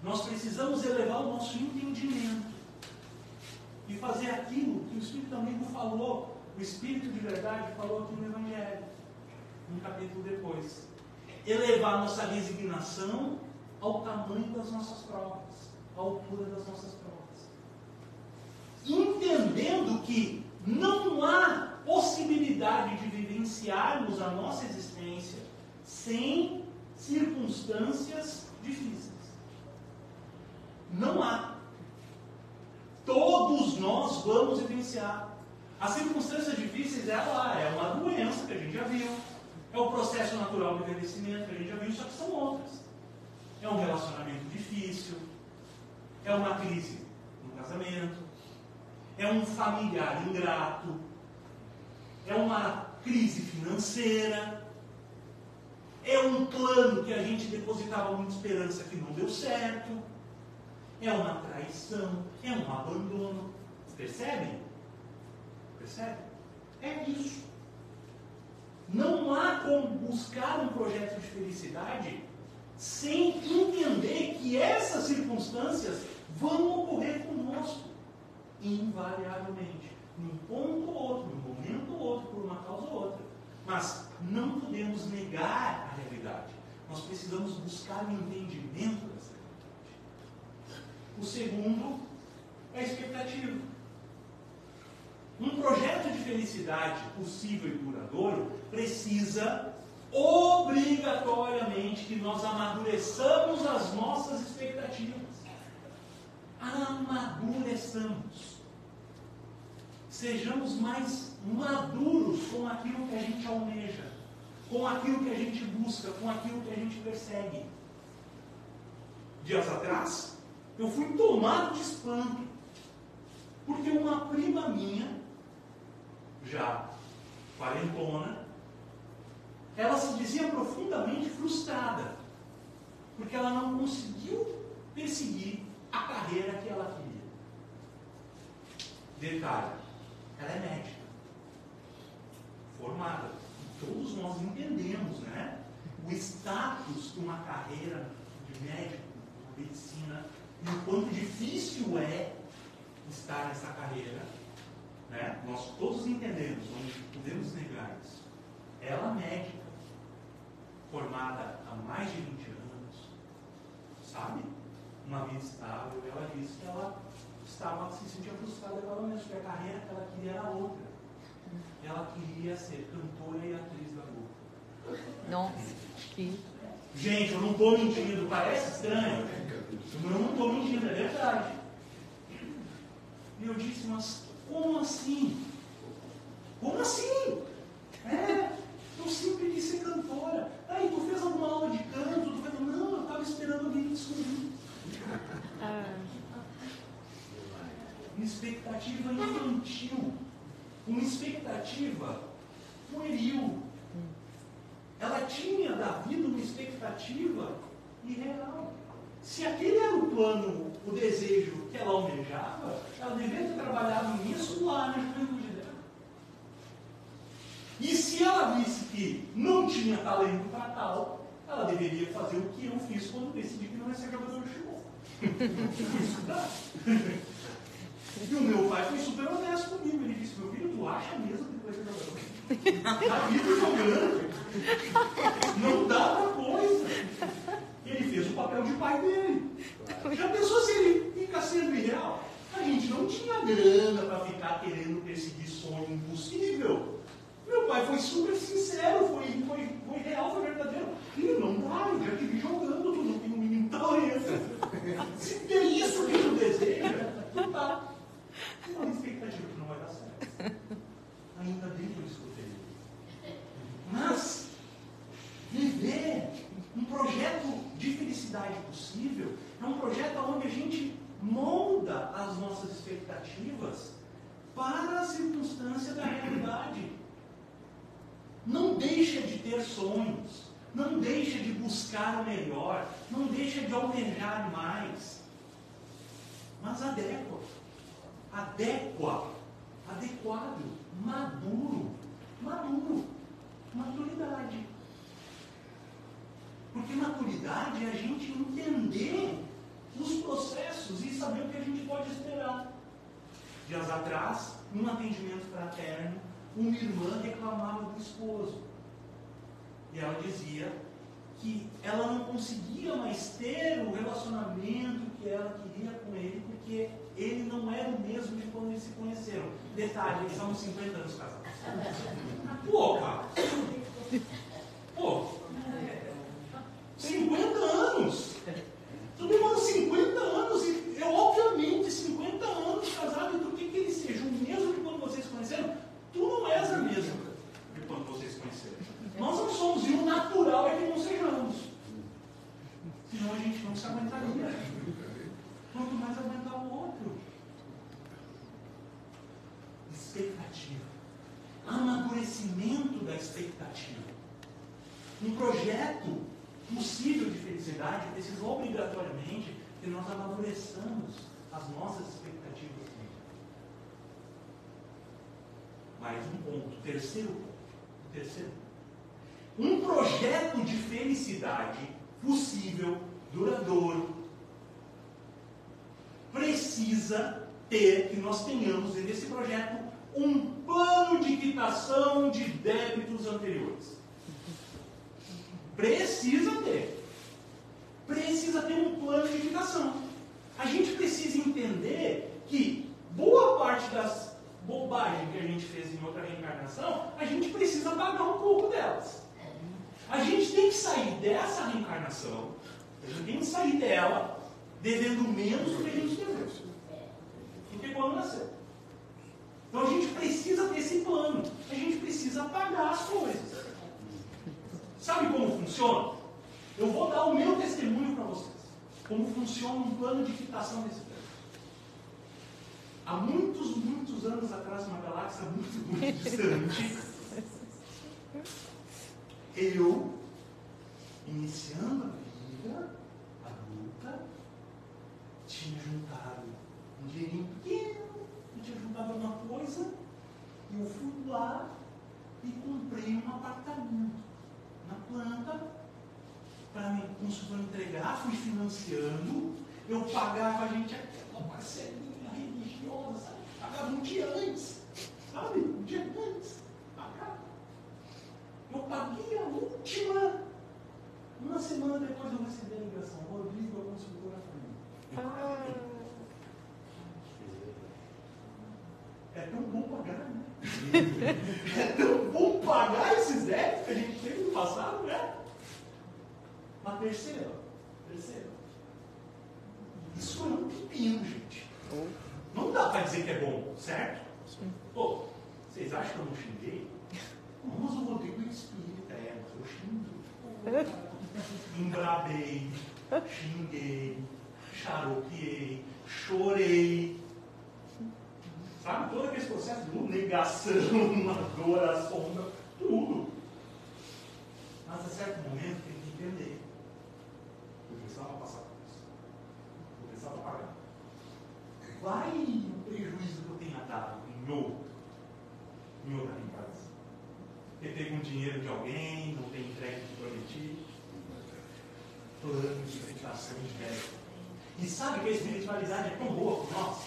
Nós precisamos elevar o nosso entendimento e fazer aquilo que o Espírito Amigo falou, o Espírito de verdade falou aqui no Evangelho, um capítulo depois. Elevar a nossa resignação ao tamanho das nossas provas, à altura das nossas provas. Entendendo que não há possibilidade de vivenciarmos a nossa existência sem circunstâncias difíceis. Não há. Todos nós vamos vivenciar. As circunstâncias difíceis é uma doença que a gente já viu, é o processo natural do envelhecimento que a gente já viu, só que são outras. É um relacionamento difícil, é uma crise no casamento, é um familiar ingrato, é uma crise financeira, é um plano que a gente depositava muita esperança que não deu certo, é uma traição, é um abandono. Percebem? Percebem? É isso. Não há como buscar um projeto de felicidade sem entender que essas circunstâncias vão ocorrer conosco, invariavelmente, num ponto ou outro, num momento ou outro, por uma causa ou outra. Mas não podemos negar a realidade. Nós precisamos buscar o entendimento dessa realidade. O segundo é a expectativa. Um projeto de felicidade possível e duradouro precisa obrigatoriamente que nós amadureçamos as nossas expectativas. Amadureçamos. Sejamos mais maduros com aquilo que a gente almeja, com aquilo que a gente busca, com aquilo que a gente persegue. Dias atrás, eu fui tomado de espanto, porque uma prima minha, já quarentona, ela se dizia profundamente frustrada, porque ela não conseguiu perseguir a carreira que ela queria. Detalhe, ela é médica, formada. E todos nós entendemos, né? O status de uma carreira de médico, de medicina, e o quanto difícil é estar nessa carreira, né? Nós todos entendemos, não podemos negar isso. Ela, médica, formada há mais de 20 anos, sabe? Uma vida estável, ela disse que ela estava se sentia frustrada com ela mesma, porque a carreira que ela queria era outra. Ela queria ser cantora e atriz da Globo. Nossa, que... Gente, eu não estou mentindo, parece estranho. Eu não estou mentindo, é verdade. E eu disse, mas como assim? Como assim? Eu sempre quis ser cantora. Aí, tu fez alguma aula de canto? Tu fez... Não, eu estava esperando alguém me descobrir. Uma expectativa infantil. Uma expectativa pueril. Ela tinha da vida uma expectativa irreal. Se aquele era o plano, o desejo que ela almejava, ela deveria ter trabalhado nisso lá na juventude dela. E se ela disse que não tinha talento para tal, ela deveria fazer o que eu fiz quando decidi que não ia ser jogador de futebol. Fui estudar. E o meu pai foi super honesto comigo. Ele disse, meu filho, tu acha mesmo que vai ser jogador? A vida jogando não dá pra coisa. Ele fez o papel de pai dele. Já pensou se ele fica sendo irreal? A gente não tinha grana para ficar querendo perseguir sonho impossível. Meu pai foi super sincero, foi real, foi verdadeiro. Filho, não dá, eu já te vi jogando, tu não tem um mínimo talento. Se tem isso que tu deseja, não dá. Uma expectativa que não vai dar certo. Ainda bem que eu escutei. Mas viver um projeto de felicidade possível é um projeto onde a gente molda as nossas expectativas para a circunstância da realidade. Não deixa de ter sonhos, não deixa de buscar o melhor, não deixa de almejar mais, mas adequado, maturidade. Porque maturidade é a gente entender os processos e saber o que a gente pode esperar. Dias atrás, num atendimento fraterno, uma irmã reclamava do esposo. E ela dizia que ela não conseguia mais ter o relacionamento que ela queria com ele, porque ele não era o mesmo de quando eles se conheceram. Detalhe, eles são 50 anos casados. Pô, cara! Pô! 50 anos! Tu demora 50 anos e eu, obviamente, 50 anos casado, e tu quer que ele seja o mesmo de quando vocês se conheceram? Tu não és a mesma de quando vocês se conheceram. Nós não somos, e o natural é que não sejamos. Senão a gente não se aguentaria. Quanto mais aguentar o outro. Expectativa. Amadurecimento da expectativa. Um projeto possível de felicidade precisa obrigatoriamente que nós amadureçamos as nossas expectativas. Mais um ponto. Terceiro ponto. Um projeto de felicidade possível, duradouro, precisa ter, que nós tenhamos nesse projeto, um plano de quitação de débitos anteriores. Precisa ter um plano de quitação. A gente precisa entender que boa parte das bobagens que a gente fez em outra reencarnação, a gente precisa pagar um pouco delas. A gente tem que sair dessa reencarnação, a gente tem que sair dela devendo menos do que a gente deveu, do que quando nasceu. Então a gente precisa ter esse plano, a gente precisa pagar as coisas. Sabe como funciona? Eu vou dar o meu testemunho para vocês. como funciona um plano de quitação desse prédio. Há muitos anos atrás, numa galáxia muito distante, eu, iniciando a vida adulta, tinha juntado um dinheirinho pequeno, eu tinha juntado alguma coisa, e eu fui lá e comprei um apartamento na planta para me consultor entregar, fui financiando, eu pagava a gente aquela parcelinha religiosa, sabe? Pagava um dia antes, sabe? Um dia antes, pagava. Eu paguei a última, uma semana depois eu recebi a ligação, Rodrigo, a consultora foi. É tão bom pagar, né? É tão bom pagar esses débitos que a gente teve no passado, né? Mas perceba. Isso é um pepino, gente. Não dá para dizer que é bom, certo? Pô, vocês acham que eu não xinguei? Mas o Rodrigo é espírita, mas eu xinguei. Embrabei, xinguei, xaropeei, chorei. Sabe, todo aquele processo de negação, uma dor, a sombra, tudo. Mas a certo momento tem que entender. Eu precisava passar por isso. Eu precisava pagar. Vai o prejuízo que eu tenha dado em outra empresa. Eu pego um dinheiro de alguém, não tem entregue que prometi. Plano de fixação de débito. E sabe que a espiritualidade é tão boa por nós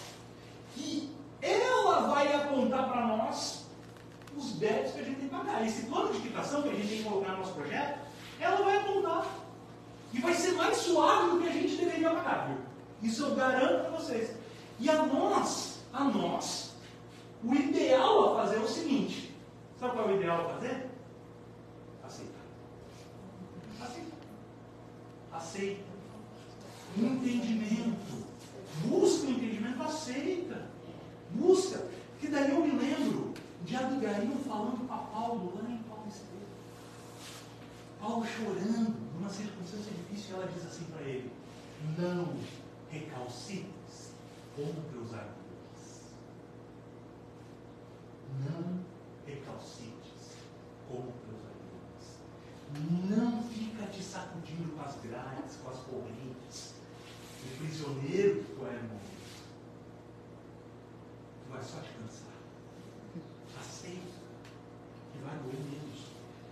que ela vai apontar para nós os débitos que a gente tem que pagar. Esse plano de quitação que a gente tem que colocar no nosso projeto, ela vai apontar. E vai ser mais suave do que a gente deveria pagar, viu? Isso eu garanto para vocês. E a nós, o ideal a fazer é o seguinte. Sabe qual é o ideal a fazer? Aceita. Entendimento. Busca o entendimento, aceita. Busca. Que daí eu me lembro de Abigail falando para Paulo, lá em Paulo Estevam. Paulo chorando, numa circunstância difícil, ela diz assim para ele: não recalcitres contra os argumentos. Não recalcitres contra os argumentos. Não fica te sacudindo com as grades, com as correntes, o prisioneiro que tu é no momento. Tu vai só te cansar. Aceita que vai doer menos,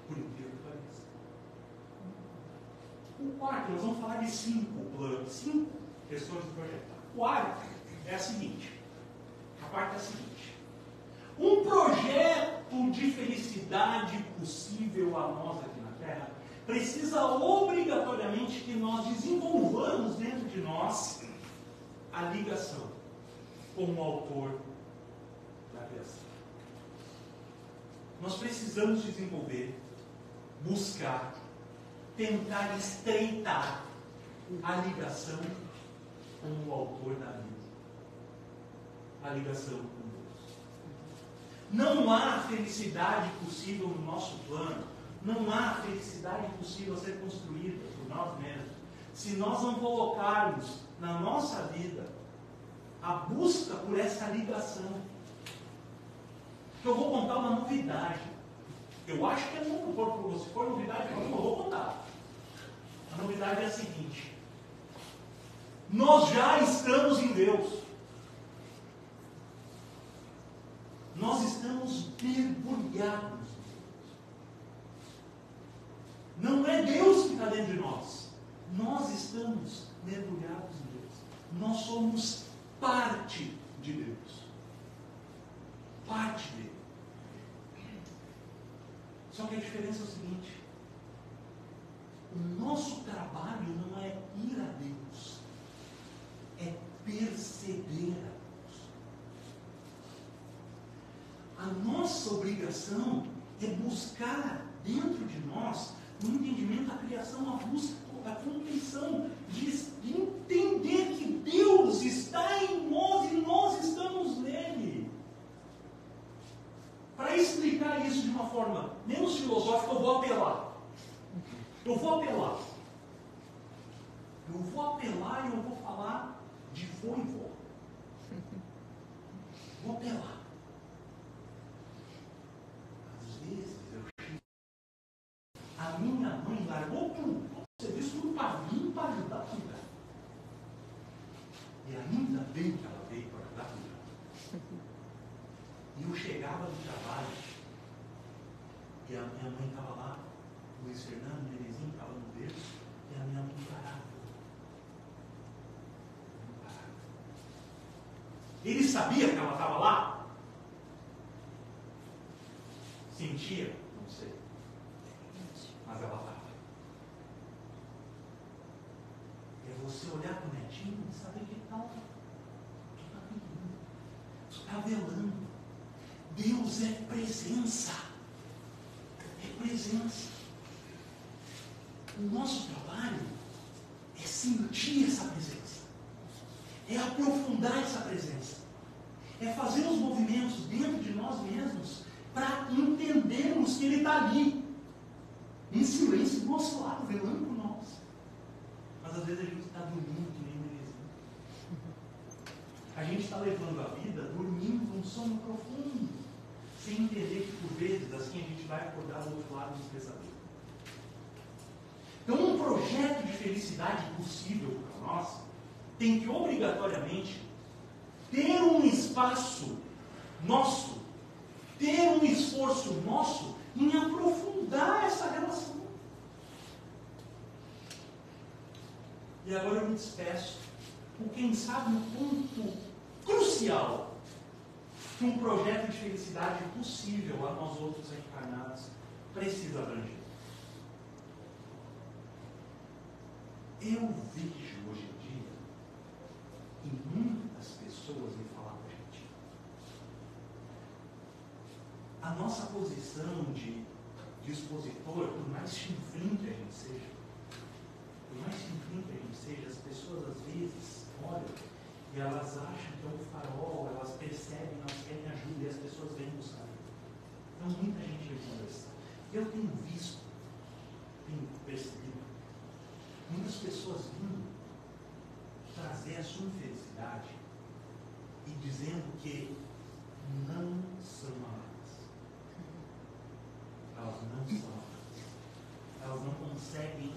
por incrível que pareça. O quarto, nós vamos falar de 5 planos, 5 questões do projeto. O quarto é a seguinte. A parte é a seguinte. Um projeto de felicidade possível a nós aqui na Terra precisa obrigatoriamente que nós desenvolvamos dentro de nós a ligação com o autor da criação. Nós precisamos desenvolver, buscar, tentar estreitar a ligação com o autor da vida. A ligação com Deus. Não há felicidade possível no nosso plano. Não há felicidade possível a ser construída por nós mesmos se nós não colocarmos na nossa vida a busca por essa ligação. Eu vou contar uma novidade. Eu acho que é novo. Se for novidade, eu não vou contar. A novidade é a seguinte: nós já estamos em Deus. Nós estamos mergulhados. Não é Deus que está dentro de nós. Nós estamos mergulhados em Deus. Nós somos parte de Deus. Parte dele. Só que a diferença é o seguinte: o nosso trabalho não é ir a Deus, é perceber a Deus. A nossa obrigação é buscar dentro de nós o entendimento, a criação, a busca, a compreensão de entender que Deus está em nós e nós estamos nele. Para explicar isso de uma forma menos filosófica, eu vou apelar vou. Vou até lá. Às vezes a minha mãe largou tudo. Você disse tudo para mim, para ajudar a cuidar. E ainda bem que ela veio para ajudar a cuidar. E eu chegava do trabalho e a minha mãe estava lá, o Luiz Fernando, o Nenezinho estava no berço, e a minha mãe parava. Ele sabia que ela estava lá? Sentia? Não sei. Mas ela estava. É você olhar para o netinho e saber que está pedindo. Tu está velando. Deus é presença. É presença. O nosso trabalho é sentir essa presença. É aprofundar essa presença. É fazer os movimentos dentro de nós mesmos para entendermos que Ele está ali, em silêncio, do nosso lado, velando por nós. Mas às vezes a gente está dormindo que nem um bebezinho. A gente está levando a vida dormindo num sono profundo, sem entender que por vezes assim a gente vai acordar do outro lado dos pesadelos. Então um projeto de felicidade possível para nós tem que obrigatoriamente ter um espaço nosso, ter um esforço nosso em aprofundar essa relação. E agora eu me despeço com, quem sabe, um ponto crucial que um projeto de felicidade possível a nós outros encarnados precisa abranger. Eu vejo hoje em dia e muitas pessoas me falam para a gente. A nossa posição de expositor, por mais chinfrim que a gente seja, as pessoas às vezes olham e elas acham que é um farol, elas percebem, elas querem ajuda e as pessoas vêm buscar. Então muita gente vem conversar. Eu tenho visto, tenho percebido, muitas pessoas vindo trazer a sua infelicidade e dizendo que não são amadas. Elas não são amadas. Elas não conseguem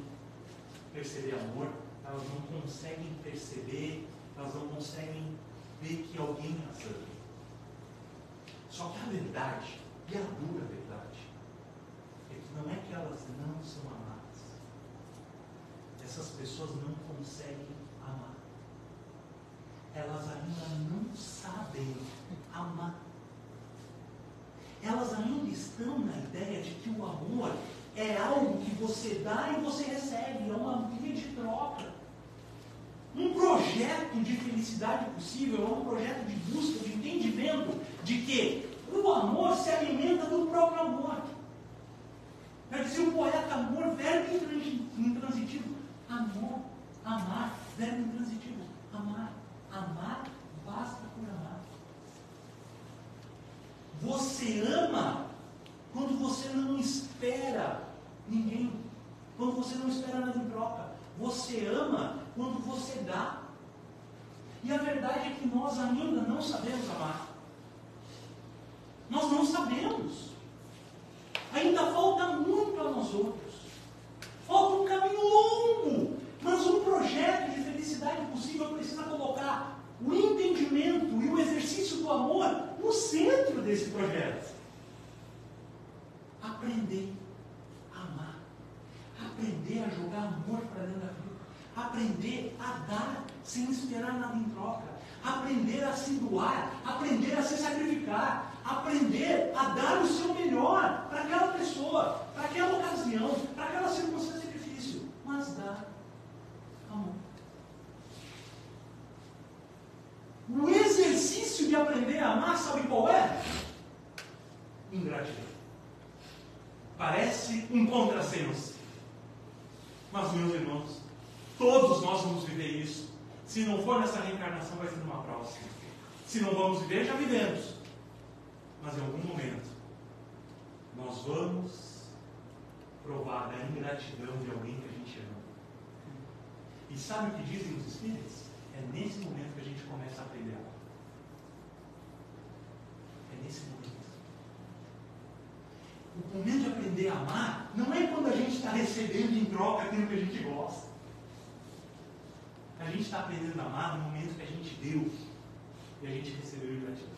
perceber amor, elas não conseguem perceber, elas não conseguem ver que alguém as ama. Só que a verdade, e a dura verdade, é que não é que elas não são amadas. Essas pessoas não conseguem amar. Elas ainda não sabem amar. Elas ainda estão na ideia de que o amor é algo que você dá e você recebe, é uma via de troca. Um projeto de felicidade possível é um projeto de busca, de entendimento de que o amor se alimenta do próprio amor. Já dizia o poeta, amor, verbo intransitivo. Amor, amar, verbo intransitivo. Amar, amar, basta por amar. Você ama quando você não espera ninguém, quando você não espera nada em troca. Você ama quando você dá. E a verdade é que nós ainda não sabemos amar. Nós não sabemos. Ainda falta muito a nós outros. Falta um caminho longo. Mas um projeto de felicidade possível precisa colocar o entendimento e o exercício do amor no centro desse projeto. Aprender a amar. Aprender a jogar amor para dentro da vida. Aprender a dar sem esperar nada em troca. Aprender a se doar. Aprender a se sacrificar. Aprender a dar o seu melhor para aquela pessoa, para aquela ocasião, para aquela circunstância difícil. Mas dar amor. O exercício de aprender a amar, sabe qual é? Ingratidão. Parece um contrassenso. Mas, meus irmãos, todos nós vamos viver isso. Se não for nessa reencarnação, vai ser numa próxima. Se não vamos viver, já vivemos. Mas em algum momento, nós vamos provar da ingratidão de alguém que a gente ama. E sabe o que dizem os Espíritos? É nesse momento que a gente nesse momento. O momento de aprender a amar não é quando a gente está recebendo em troca aquilo que a gente gosta. A gente está aprendendo a amar no momento que a gente deu e a gente recebeu em gratidão.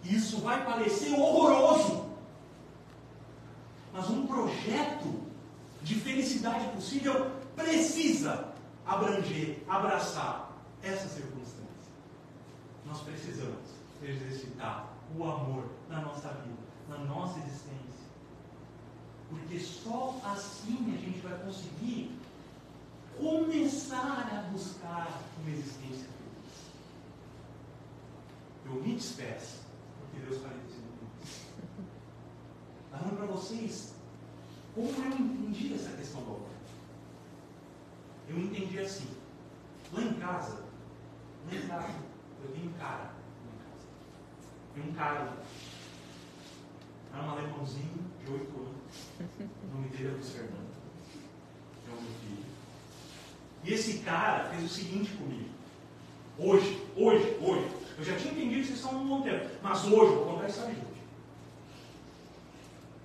Isso vai parecer horroroso, mas um projeto de felicidade possível precisa abranger, abraçar essa circunstância. Nós precisamos exercitar o amor na nossa vida, na nossa existência. Porque só assim a gente vai conseguir começar a buscar uma existência feliz. Eu me despeço, porque Deus parece muito. Falando para vocês como eu entendi essa questão do amor. Eu entendi assim. Lá em casa, eu tenho um cara lá em casa. Tem um cara lá. Era um alemãozinho de 8 anos. O nome dele é Luiz Fernando. É o meu filho. E esse cara fez o seguinte comigo. Hoje. Eu já tinha entendido que vocês estão um bom tempo. Mas hoje, eu vou contar a história de hoje.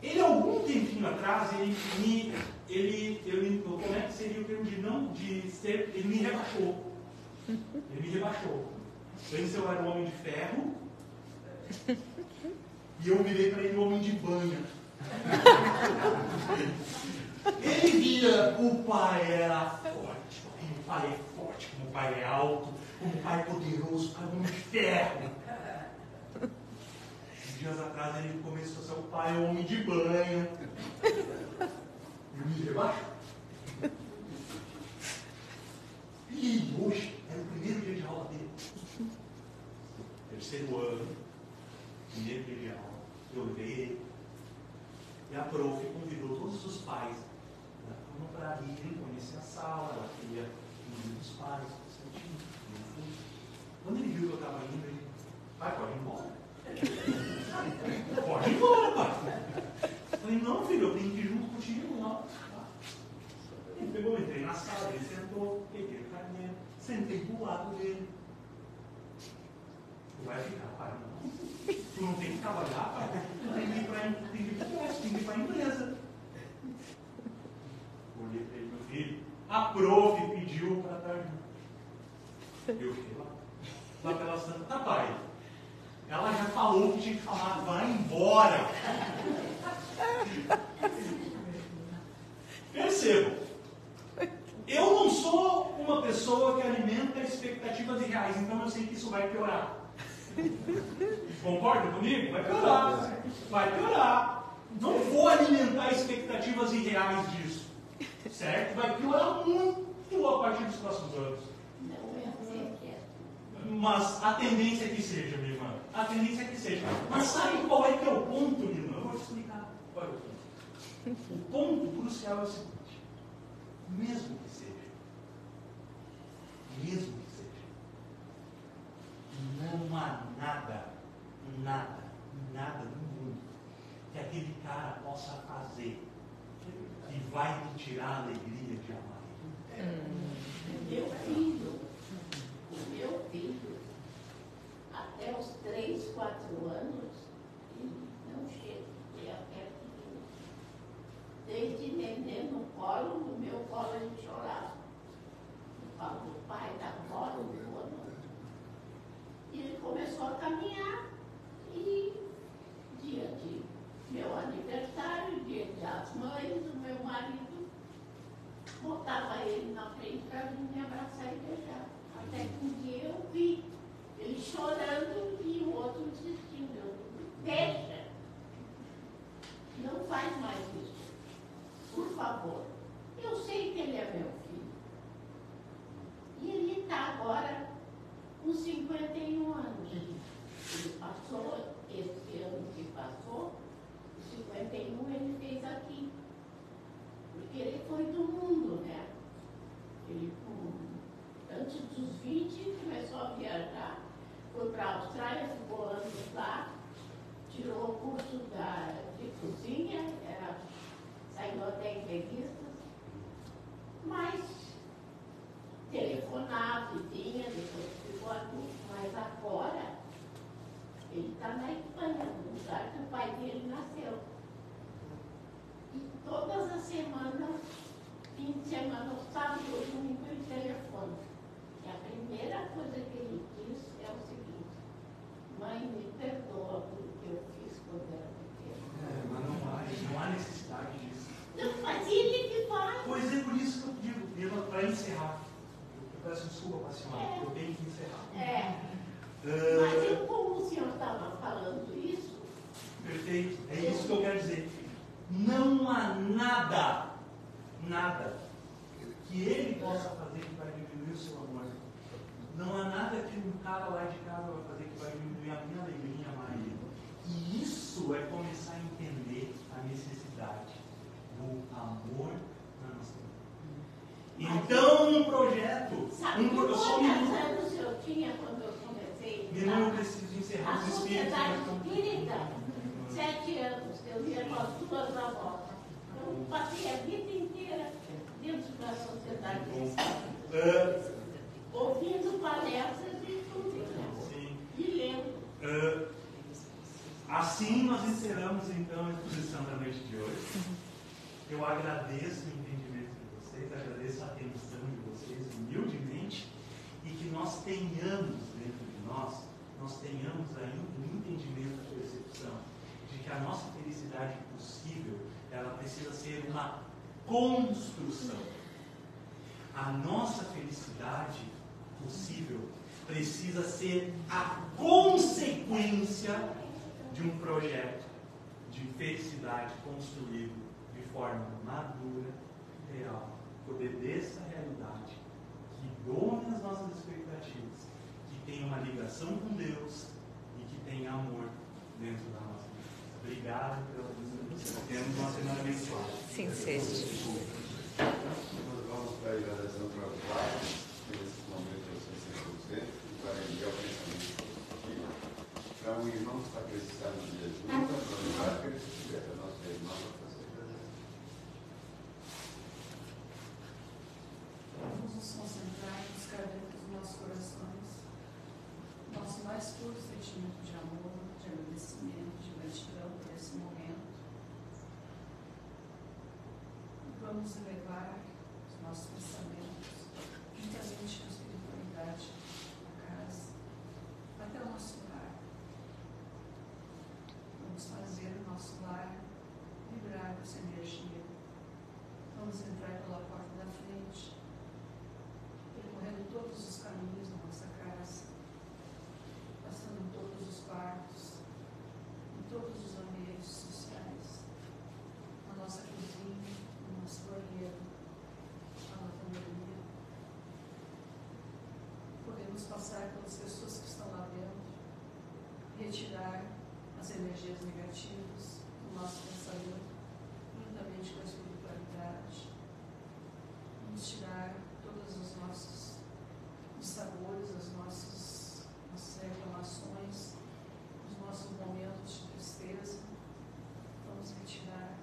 Ele, algum tempinho atrás, como é que seria o termo ele me rebaixou. Ele me rebaixou. Antes eu era um homem de ferro, e eu virei para ele um homem de banha. Ele via, o pai era forte, como o pai é forte, como o pai é alto, como o pai é poderoso, o pai é um homem de ferro. Dias atrás ele começou a ser o pai, o homem de banha. Eu me rebaixo. E hoje era o primeiro dia de aula dele. Terceiro ano, primeiro dia de aula. Eu levei ele. E a prof convidou todos os pais para irem conhecer a sala. Ela queria convidar os pais. Quando ele viu que eu estava indo, ele pai, pode ir embora. Pode ir embora, pai. Eu falei, não, filho, eu tenho que ir junto contigo. Não. Ele pegou, eu entrei na sala, ele sentou, peguei o caderno, sentei do lado dele. Tu vai ficar, pai, não. Tu não tem que trabalhar, pai. Tu tem que ir para a empresa. Olhei para ele, meu filho. A prof pediu para estar junto. Eu fiquei lá pela Santa. Tá, pai. Ela já falou o que tinha que falar, vai embora. Percebam, eu não sou uma pessoa que alimenta expectativas irreais, então eu sei que isso vai piorar. Concorda comigo? Vai piorar. Vai piorar. Não vou alimentar expectativas irreais disso. Certo? Vai piorar muito a partir dos próximos anos. Mas a tendência é que seja, minha irmã. A tendência é que seja. Mas sabe qual é que é o ponto, minha irmã? Eu vou te explicar qual é o ponto. O ponto crucial é o seguinte. Mesmo que seja, não há nada no mundo que aquele cara possa fazer que vai me tirar a alegria de amar ele. Meu filho, até os 3, 4 anos, ele não chega, ele é pequeno. Desde neném no colo, no meu colo ele chorava. No colo do pai, da avó, do vô. E ele começou a caminhar e dia de meu aniversário, dia das mães, o meu marido botava ele na frente para me abraçar e beijar. Até que um dia eu vi ele chorando e o outro desistindo. Deixa. Não faz mais isso. Por favor. Eu sei que ele é meu filho. E ele está agora com 51 anos. Ele passou, esse ano que passou, os 51 ele fez aqui. Porque ele foi do mundo, né? Ele, antes dos 20, começou a viajar, foi para a Austrália, ficou anos lá, tirou o curso de cozinha, saiu até entrevistas, mas telefonava e vinha, depois ficou adulto, mas agora semana, fim de semana, sábado, domingo, ele telefone. E a primeira coisa que ele diz é o seguinte: mãe, me perdoa pelo que eu fiz quando era pequeno. Mas não há necessidade disso. Não, mas ele que faz. Pois é por isso que eu digo, para encerrar. Eu peço desculpa, pastor, eu tenho que encerrar. Mas como o senhor estava falando isso? Perfeito, é isso que eu quero dizer. Não há nada que ele possa fazer que vai diminuir o seu amor. Não há nada que um cara lá de casa vai fazer que vai diminuir a minha alegria, a Maria. E isso é começar a entender a necessidade do amor na nossa vida. Então, um projeto. Sabe quantos anos eu tinha quando eu comecei? Eu preciso encerrar A os sociedade espíritos. espírita, 7 anos, eu ia com as 2 avós. Eu passei a vida inteira dentro da sociedade espírita, ouvindo palestras e tudo, né? E lendo. Assim nós encerramos então a exposição da noite de hoje. Eu agradeço o entendimento de vocês, agradeço a atenção de vocês, humildemente, e que nós tenhamos dentro de nós tenhamos ainda um entendimento, a percepção de que a nossa felicidade possível, ela precisa ser uma construção. A nossa felicidade possível precisa ser a consequência de um projeto de felicidade construído de forma madura, real, que obedeça à realidade, que done as nossas expectativas, que tenha uma ligação com Deus e que tenha amor dentro da nossa vida. Obrigado pela presença. Temos uma semana abençoada. Sim, seja. Nós vamos para a irradiação para o quarto, que nesse momento é 60%, e para enviar o pensamento positivo. Para um irmão que está precisando de ajuda, para lembrar que ele estiver para nossa irmã para fazer irradiação. Vamos nos concentrar e buscar dentro dos nossos corações nosso mais puro sentimento de amor, de agradecimento, de gratidão por esse momento. Vamos elevar os nossos pensamentos juntamente com a espiritualidade da casa até o nosso lar. Vamos fazer o nosso lar vibrar com essa energia. Vamos entrar pela porta da frente, percorrendo todos os caminhos da nossa casa, passando em todos os quartos, em todos os ambientes sociais, na nossa cozinha, no nosso banheiro, na lavanderia. Podemos passar pelas pessoas que estão lá dentro, retirar as energias negativas do nosso pensamento, juntamente com a espiritualidade. Vamos tirar todos os nossos sabores, as nossas reclamações, os nossos momentos de tristeza. Vamos retirar,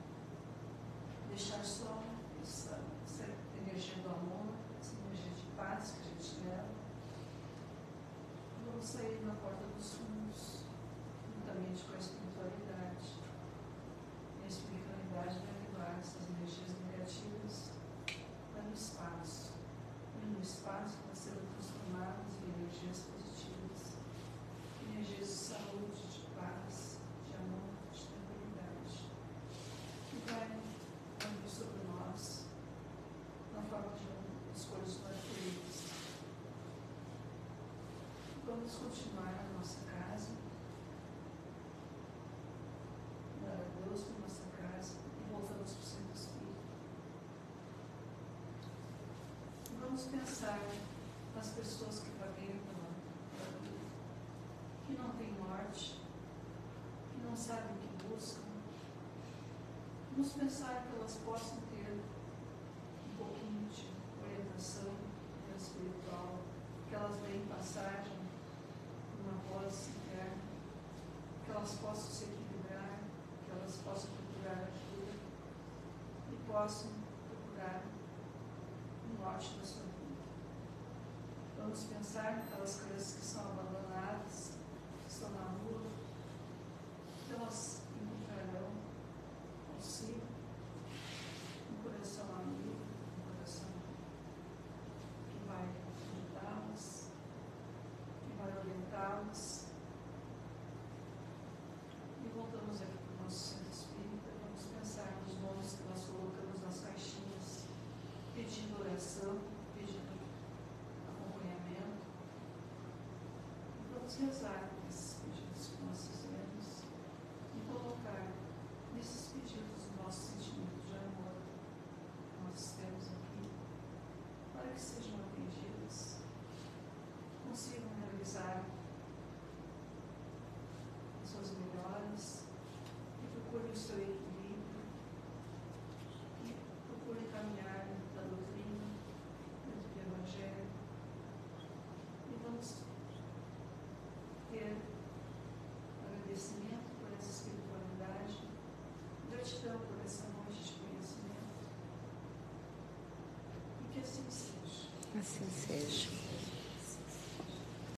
deixar só essa energia do amor, essa energia de paz que a gente leva. Vamos sair na porta dos fundos, juntamente com a espiritualidade. E a espiritualidade vai levar essas energias negativas para o espaço. E no espaço vai ser transformadas em energias positivas, energias de saúde, de paz, de amor, de tranquilidade. E vai vir sobre nós na forma de escolhas maravilhosas. Vamos continuar na nossa casa, dar a Deus por nossa casa e voltamos para o centro espírita. Vamos pensar nas pessoas que vagueiam pela vida, que não têm norte, que não sabem o que buscam. Vamos pensar que elas possam ter um pouquinho de orientação espiritual, que elas deem passagem por uma voz interna, que elas possam se equilibrar, que elas possam procurar ajuda e possam procurar o norte da sua vida. Vamos pensar naquelas crianças que são abandonadas, que estão na rua, que elas encontrarão auxílio, rezar por esses pedidos que nós fizemos e colocar nesses pedidos o nosso sentimento de amor que nós temos aqui, para que sejam atendidos, consigam realizar as suas melhores e procurem o seu equilíbrio e procurem caminhar dentro da doutrina, dentro do Evangelho, e vamos ter agradecimento por essa espiritualidade, gratidão por essa noite de conhecimento, e que assim seja. Assim seja.